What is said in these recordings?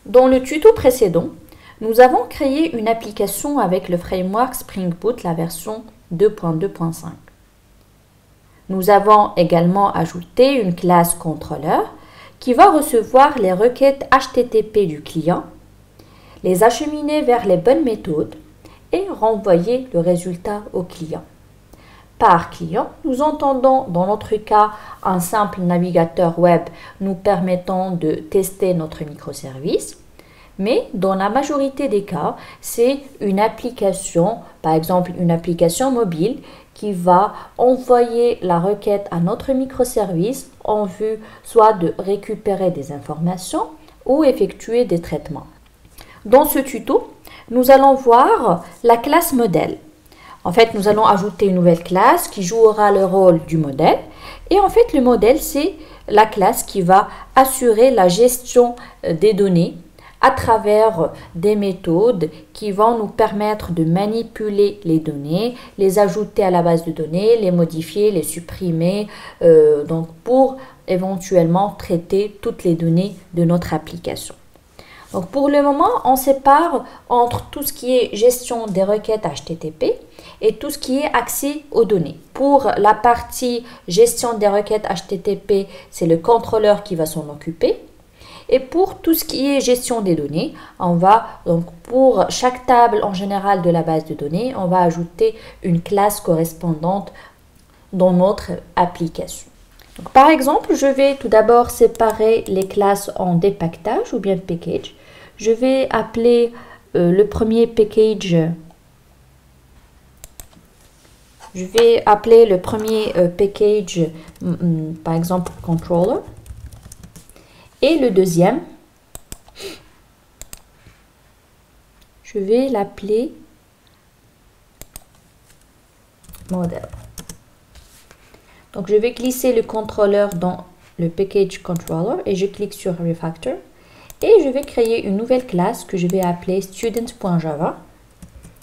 Dans le tuto précédent, nous avons créé une application avec le framework Spring Boot, la version 2.2.5. Nous avons également ajouté une classe contrôleur qui va recevoir les requêtes HTTP du client, les acheminer vers les bonnes méthodes et renvoyer le résultat au client. Par client, nous entendons dans notre cas un simple navigateur web nous permettant de tester notre microservice, mais dans la majorité des cas, c'est une application, par exemple une application mobile, qui va envoyer la requête à notre microservice en vue soit de récupérer des informations ou effectuer des traitements. Dans ce tuto, nous allons voir la classe modèle. En fait, nous allons ajouter une nouvelle classe qui jouera le rôle du modèle. Et en fait, le modèle, c'est la classe qui va assurer la gestion des données à travers des méthodes qui vont nous permettre de manipuler les données, les ajouter à la base de données, les modifier, les supprimer, donc pour éventuellement traiter toutes les données de notre application. Donc pour le moment, on sépare entre tout ce qui est gestion des requêtes HTTP et tout ce qui est accès aux données. Pour la partie gestion des requêtes HTTP, c'est le contrôleur qui va s'en occuper. Et pour tout ce qui est gestion des données, on va donc pour chaque table en général de la base de données, on va ajouter une classe correspondante dans notre application. Donc, par exemple, je vais tout d'abord séparer les classes en dépackage ou bien package. Je vais appeler le premier package. Je vais appeler le premier package, par exemple, controller. Et le deuxième, je vais l'appeler model. Donc, je vais glisser le contrôleur dans le package controller et je clique sur refactor. Et je vais créer une nouvelle classe que je vais appeler student.java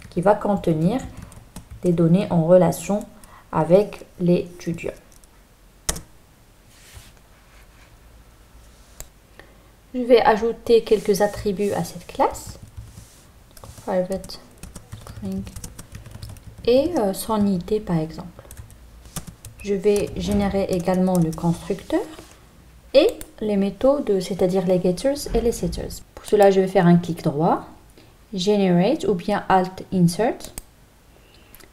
qui va contenir des données en relation avec l'étudiant. Je vais ajouter quelques attributs à cette classe. Private string et son ID par exemple. Je vais générer également le constructeur et les méthodes, c'est-à-dire les getters et les setters. Pour cela, je vais faire un clic droit, Generate ou bien Alt Insert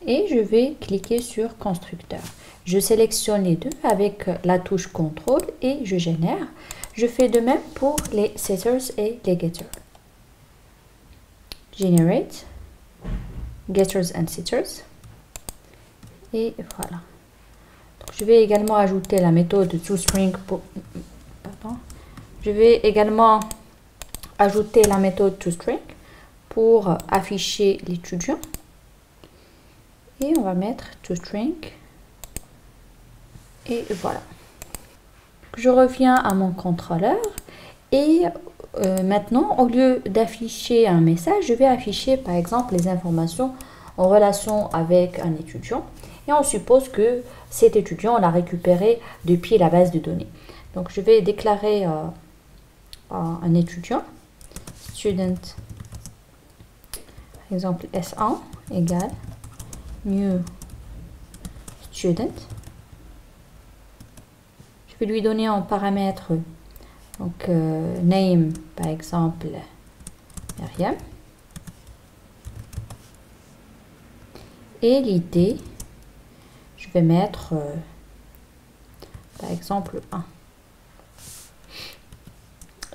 et je vais cliquer sur constructeur. Je sélectionne les deux avec la touche contrôle et je génère. Je fais de même pour les setters et les getters. Generate, getters and setters. Et voilà. Donc, je vais également ajouter la méthode toString pour... Je vais également ajouter la méthode toString pour afficher l'étudiant. Et on va mettre toString. Et voilà. Je reviens à mon contrôleur et maintenant, au lieu d'afficher un message, je vais afficher par exemple les informations en relation avec un étudiant. Et on suppose que cet étudiant l'a récupéré depuis la base de données. Donc, je vais déclarer un étudiant, student, par exemple S1 égale new student. Je vais lui donner en paramètre donc name par exemple Myriam et l'id je vais mettre par exemple 1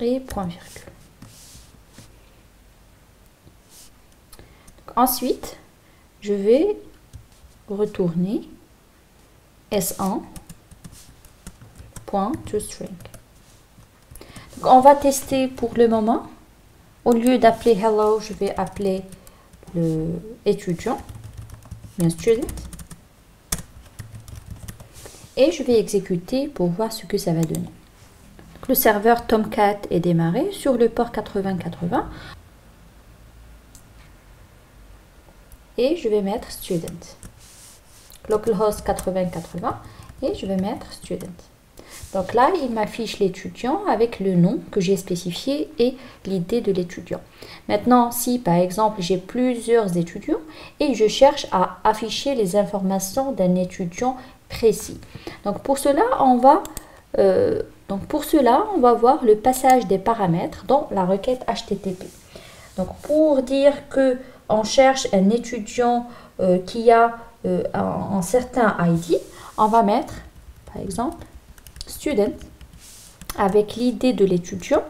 et point virgule. Donc, ensuite je vais retourner S1 toString. Donc, on va tester pour le moment. Au lieu d'appeler hello, je vais appeler le étudiant, bien student. Et je vais exécuter pour voir ce que ça va donner. Donc, le serveur Tomcat est démarré sur le port 8080. Et je vais mettre student. Localhost 8080 et je vais mettre student. Donc là, il m'affiche l'étudiant avec le nom que j'ai spécifié et l'idée de l'étudiant. Maintenant, si par exemple j'ai plusieurs étudiants et je cherche à afficher les informations d'un étudiant précis. Donc pour cela, on va voir le passage des paramètres dans la requête HTTP. Donc pour dire que on cherche un étudiant qui a un certain ID, on va mettre par exemple student avec l'idée de l'étudiant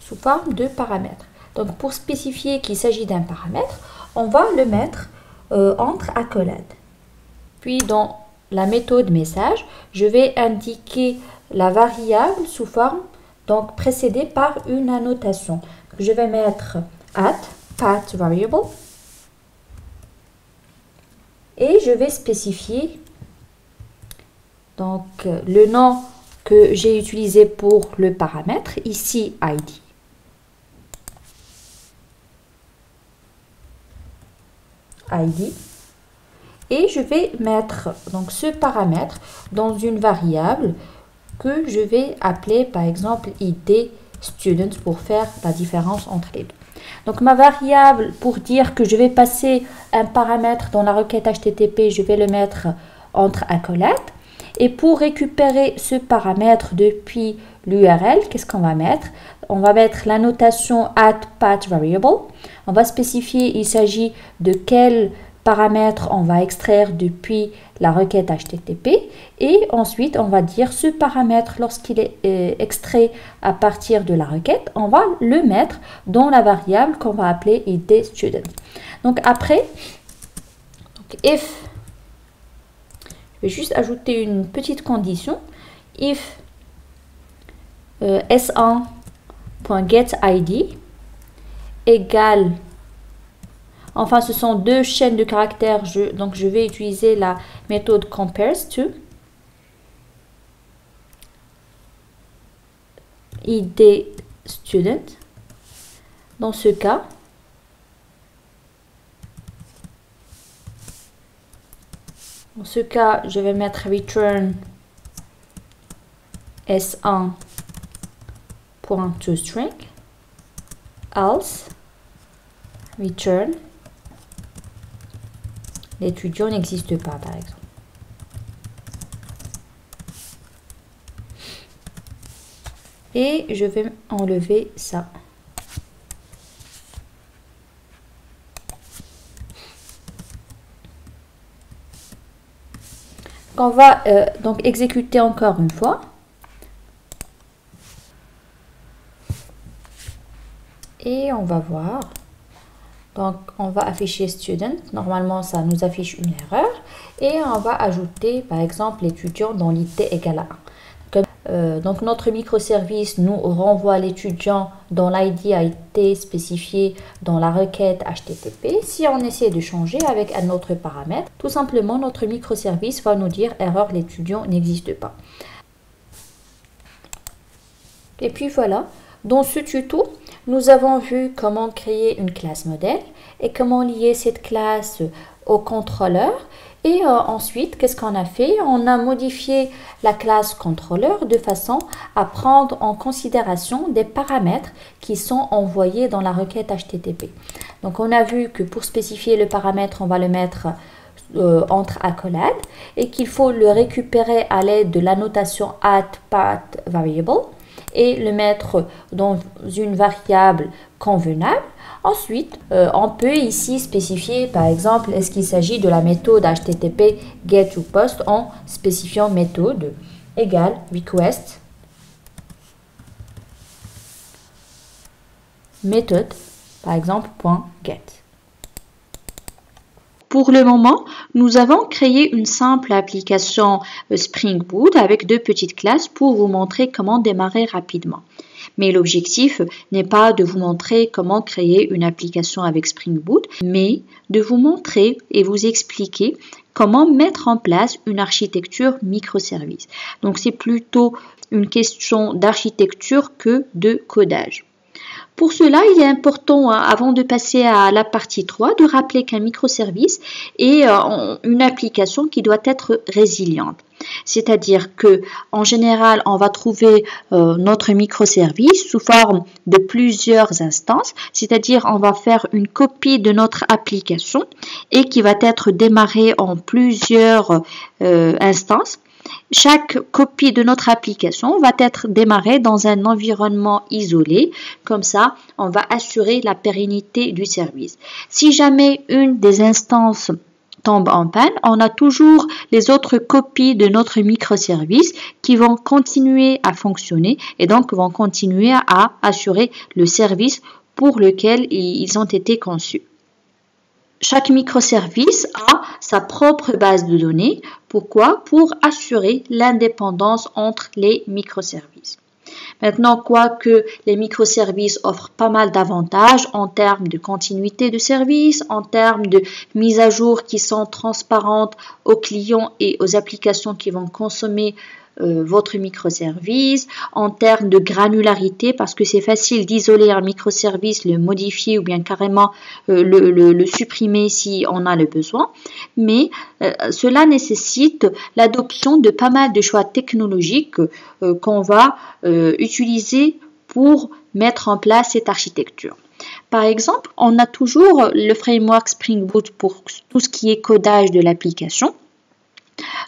sous forme de paramètre. Donc pour spécifier qu'il s'agit d'un paramètre, on va le mettre entre accolades. Puis dans la méthode message, je vais indiquer la variable sous forme donc précédée par une annotation. Je vais mettre @path variable et je vais spécifier donc le nom que j'ai utilisé pour le paramètre, ici ID. Et je vais mettre donc ce paramètre dans une variable que je vais appeler par exemple id student pour faire la différence entre les deux. Donc ma variable, pour dire que je vais passer un paramètre dans la requête HTTP, je vais le mettre entre accolades. Et pour récupérer ce paramètre depuis l'URL, qu'est-ce qu'on va mettre? On va mettre la notation @pathVariable. On va spécifier il s'agit de quel paramètre on va extraire depuis la requête HTTP. Et ensuite, on va dire ce paramètre, lorsqu'il est extrait à partir de la requête, on va le mettre dans la variable qu'on va appeler idStudent. Donc après, if, je vais juste ajouter une petite condition. If s1.getID égale, enfin ce sont deux chaînes de caractères, donc je vais utiliser la méthode compares_to idStudent. Dans ce cas, je vais mettre return s1.toString, else return l'étudiant n'existe pas par exemple. Et je vais enlever ça. On va donc exécuter encore une fois. Et on va voir. Donc, on va afficher student. Normalement, ça nous affiche une erreur. Et on va ajouter, par exemple, l'étudiant dans l'id égale à 1. Donc, notre microservice nous renvoie l'étudiant dont l'id a été spécifié dans la requête HTTP. Si on essaie de changer avec un autre paramètre, tout simplement, notre microservice va nous dire erreur, l'étudiant n'existe pas. Et puis voilà, dans ce tuto, nous avons vu comment créer une classe modèle et comment lier cette classe au contrôleur. Et ensuite, qu'est-ce qu'on a fait? On a modifié la classe contrôleur de façon à prendre en considération des paramètres qui sont envoyés dans la requête HTTP. Donc, on a vu que pour spécifier le paramètre, on va le mettre entre accolades et qu'il faut le récupérer à l'aide de l'annotation @pathVariable et le mettre dans une variable convenable. Ensuite, on peut ici spécifier, par exemple, est-ce qu'il s'agit de la méthode HTTP GetToPost en spécifiant méthode égale request méthode, par exemple, .get. Pour le moment, nous avons créé une simple application Spring Boot avec deux petites classes pour vous montrer comment démarrer rapidement. Mais l'objectif n'est pas de vous montrer comment créer une application avec Spring Boot, mais de vous montrer et vous expliquer comment mettre en place une architecture microservice. Donc c'est plutôt une question d'architecture que de codage. Pour cela, il est important, avant de passer à la partie 3, de rappeler qu'un microservice est une application qui doit être résiliente. C'est-à-dire que, en général, on va trouver notre microservice sous forme de plusieurs instances, c'est-à-dire on va faire une copie de notre application et qui va être démarrée en plusieurs instances. Chaque copie de notre application va être démarrée dans un environnement isolé. Comme ça, on va assurer la pérennité du service. Si jamais une des instances tombe en panne, on a toujours les autres copies de notre microservice qui vont continuer à fonctionner et donc vont continuer à assurer le service pour lequel ils ont été conçus. Chaque microservice a sa propre base de données. Pourquoi? Pour assurer l'indépendance entre les microservices. Maintenant, quoique les microservices offrent pas mal d'avantages en termes de continuité de service, en termes de mise à jour qui sont transparentes aux clients et aux applications qui vont consommer votre microservice, en termes de granularité, parce que c'est facile d'isoler un microservice, le modifier ou bien carrément le supprimer si on a le besoin, mais cela nécessite l'adoption de pas mal de choix technologiques qu'on va utiliser pour mettre en place cette architecture. Par exemple, on a toujours le framework Spring Boot pour tout ce qui est codage de l'application.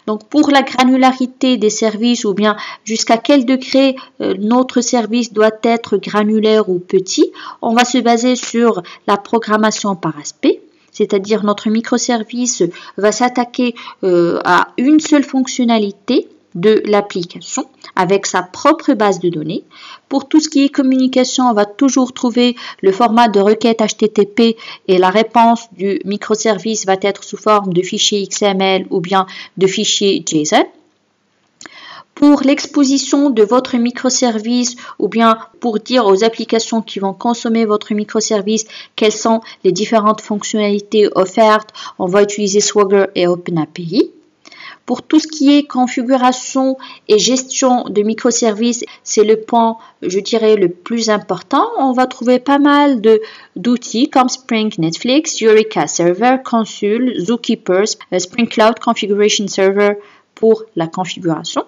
Donc, pour la granularité des services ou bien jusqu'à quel degré notre service doit être granulaire ou petit, on va se baser sur la programmation par aspect. C'est-à-dire notre microservice va s'attaquer à une seule fonctionnalité de l'application avec sa propre base de données. Pour tout ce qui est communication, on va toujours trouver le format de requête HTTP et la réponse du microservice va être sous forme de fichier XML ou bien de fichier JSON. Pour l'exposition de votre microservice ou bien pour dire aux applications qui vont consommer votre microservice quelles sont les différentes fonctionnalités offertes, on va utiliser Swagger et OpenAPI. Pour tout ce qui est configuration et gestion de microservices, c'est le point, je dirais, le plus important. On va trouver pas mal d'outils comme Spring Netflix, Eureka Server, Consul, Zookeeper, Spring Cloud Configuration Server pour la configuration.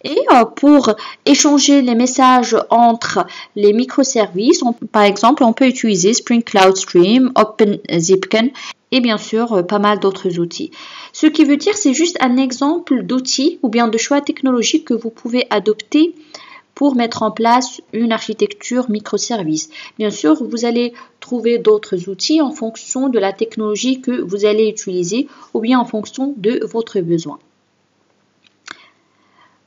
Et pour échanger les messages entre les microservices, par exemple, on peut utiliser Spring Cloud Stream, OpenZipkin et bien sûr pas mal d'autres outils. Ce qui veut dire c'est juste un exemple d'outils ou bien de choix technologiques que vous pouvez adopter pour mettre en place une architecture microservice. Bien sûr, vous allez trouver d'autres outils en fonction de la technologie que vous allez utiliser ou bien en fonction de votre besoin.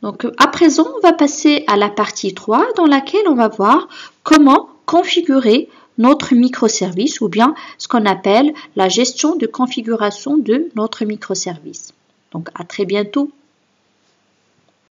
Donc, à présent, on va passer à la partie 3 dans laquelle on va voir comment configurer notre microservice ou bien ce qu'on appelle la gestion de configuration de notre microservice. Donc, à très bientôt.